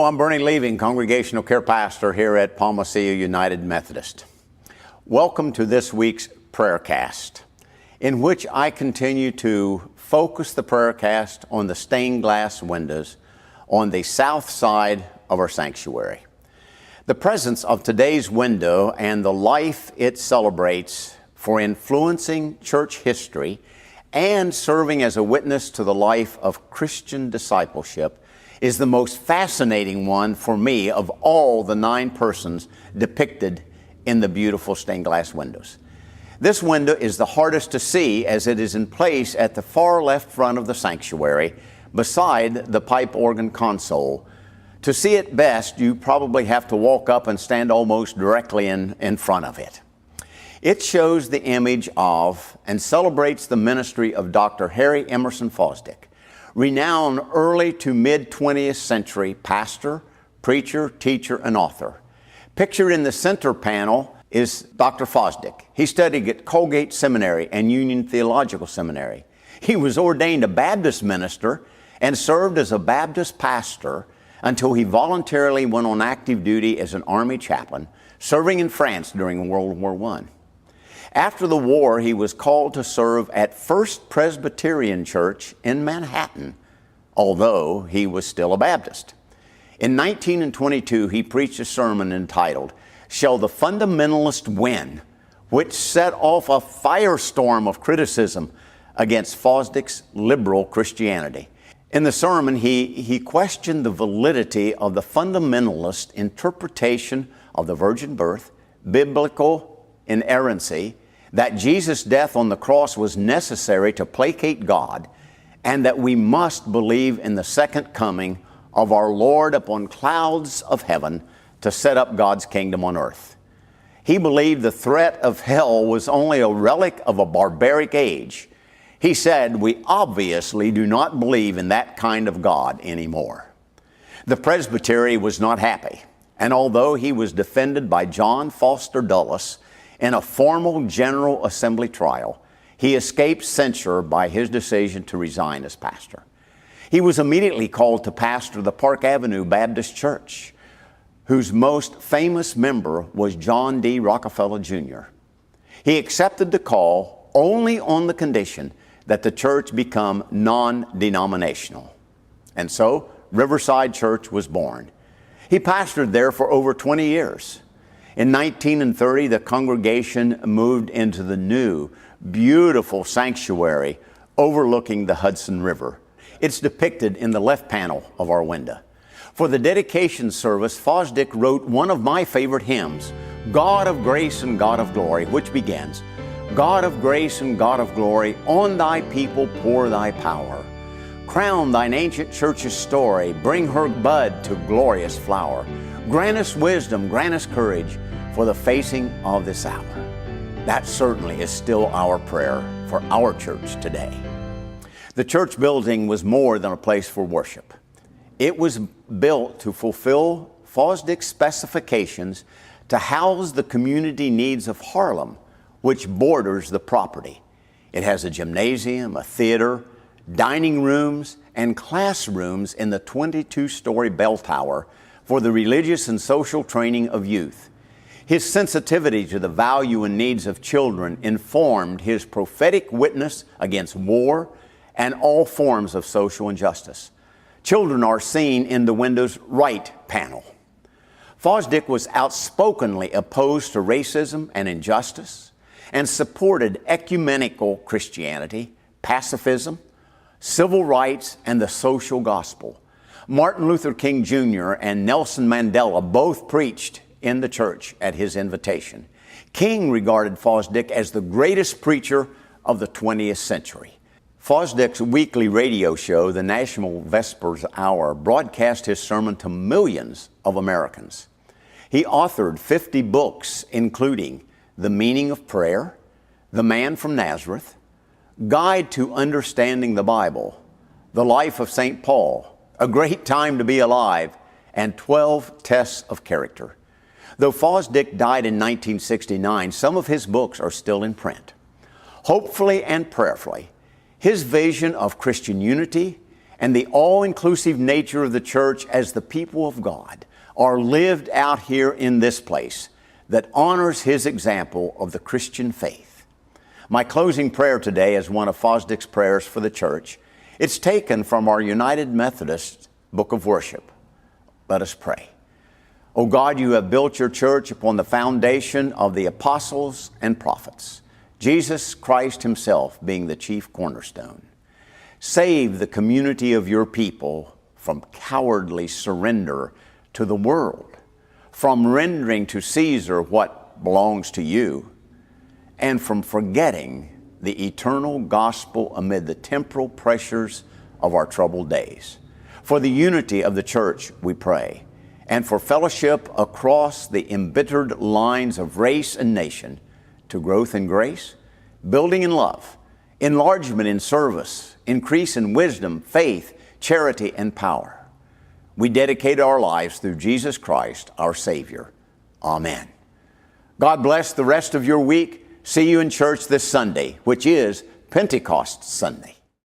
I'm Bernie Leving, Congregational Care Pastor here at Palmacia United Methodist. Welcome to this week's Prayercast, in which I continue to focus the Prayercast on the stained glass windows on the south side of our sanctuary. The presence of today's window and the life it celebrates for influencing church history and serving as a witness to the life of Christian discipleship is the most fascinating one for me of all the 9 persons depicted in the beautiful stained glass windows. This window is the hardest to see as it is in place at the far left front of the sanctuary beside the pipe organ console. To see it best, you probably have to walk up and stand almost directly in front of it. It shows the image of and celebrates the ministry of Dr. Harry Emerson Fosdick, renowned early to mid-20th century pastor, preacher, teacher, and author. Pictured in the center panel is Dr. Fosdick. He studied at Colgate Seminary and Union Theological Seminary. He was ordained a Baptist minister and served as a Baptist pastor until he voluntarily went on active duty as an Army chaplain, serving in France during World War I. After the war, he was called to serve at First Presbyterian Church in Manhattan, although he was still a Baptist. In 1922, he preached a sermon entitled, "Shall the Fundamentalist Win?" which set off a firestorm of criticism against Fosdick's liberal Christianity. In the sermon, he questioned the validity of the fundamentalist interpretation of the virgin birth, biblical inerrancy, that Jesus' death on the cross was necessary to placate God, and that we must believe in the second coming of our Lord upon clouds of heaven to set up God's kingdom on earth. He believed the threat of hell was only a relic of a barbaric age. He said, "We obviously do not believe in that kind of God anymore." The presbytery was not happy, and although he was defended by John Foster Dulles in a formal General Assembly trial, he escaped censure by his decision to resign as pastor. He was immediately called to pastor the Park Avenue Baptist Church, whose most famous member was John D. Rockefeller Jr. He accepted the call only on the condition that the church become non-denominational. And so Riverside Church was born. He pastored there for over 20 years. In 1930, the congregation moved into the new, beautiful sanctuary overlooking the Hudson River. It's depicted in the left panel of our window. For the dedication service, Fosdick wrote one of my favorite hymns, "God of Grace and God of Glory," which begins, "God of grace and God of glory, on thy people pour thy power. Crown thine ancient church's story, bring her bud to glorious flower. Grant us wisdom, grant us courage for the facing of this hour." That certainly is still our prayer for our church today. The church building was more than a place for worship. It was built to fulfill Fosdick's specifications to house the community needs of Harlem, which borders the property. It has a gymnasium, a theater, dining rooms, and classrooms in the 22-story bell tower for the religious and social training of youth. His sensitivity to the value and needs of children informed his prophetic witness against war and all forms of social injustice. Children are seen in the window's right panel. Fosdick was outspokenly opposed to racism and injustice and supported ecumenical Christianity, pacifism, civil rights, and the social gospel. Martin Luther King Jr. and Nelson Mandela both preached in the church at his invitation. King regarded Fosdick as the greatest preacher of the 20th century. Fosdick's weekly radio show, the National Vespers Hour, broadcast his sermon to millions of Americans. He authored 50 books, including The Meaning of Prayer, The Man from Nazareth, Guide to Understanding the Bible, The Life of St. Paul, A Great Time to Be Alive, and 12 Tests of Character. Though Fosdick died in 1969, some of his books are still in print. Hopefully and prayerfully, his vision of Christian unity and the all-inclusive nature of the church as the people of God are lived out here in this place that honors His example of the Christian faith. My closing prayer today is one of Fosdick's prayers for the church. It's taken from our United Methodist Book of Worship. Let us pray. O God, you have built your church upon the foundation of the apostles and prophets, Jesus Christ Himself being the chief cornerstone. Save the community of your people from cowardly surrender to the world, from rendering to Caesar what belongs to you, and from forgetting the eternal gospel amid the temporal pressures of our troubled days. For the unity of the church, we pray, and for fellowship across the embittered lines of race and nation, to growth in grace, building in love, enlargement in service, increase in wisdom, faith, charity, and power. We dedicate our lives through Jesus Christ, our Savior. Amen. God bless the rest of your week. See you in church this Sunday, which is Pentecost Sunday.